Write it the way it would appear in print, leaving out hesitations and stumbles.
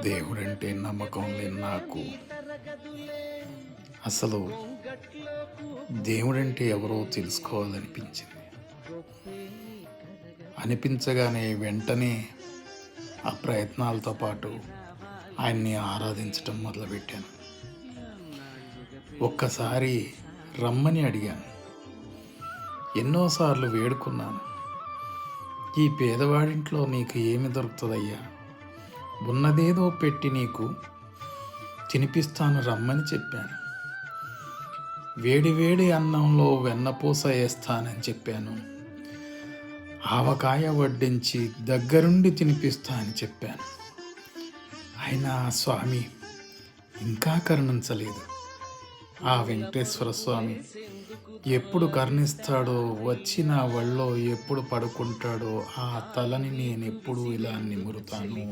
దేవుడంటే నమ్మకం లేని నాకు అసలు దేవుడంటే ఎవరో తెలుసుకోవాలనిపించింది. అనిపించగానే వెంటనే ఆ ప్రయత్నాలతో పాటు ఆయన్ని ఆరాధించటం మొదలుపెట్టాను. ఒక్కసారి రమ్మని అడిగాను. ఎన్నోసార్లు వేడుకున్నాను. ఈ పేదవాడింట్లో నీకు ఏమి దొరుకుతుందయ్యా, ఉన్నదేదో పెట్టి నీకు తినిపిస్తాను రమ్మని చెప్పాను. వేడి వేడి అన్నంలో వెన్నపూస వేస్తానని చెప్పాను. ఆవకాయ వడ్డించి దగ్గరుండి తినిపిస్తా అని చెప్పాను. అయినా స్వామి ఇంకా కరుణించలేదు. ఆ వెంకటేశ్వర స్వామి ఎప్పుడు కరుణిస్తాడో, వచ్చి నా ఒళ్ళో ఎప్పుడు పడుకుంటాడో ఆ తలని నేను ఎప్పుడు ఇలా నిమురుతాను.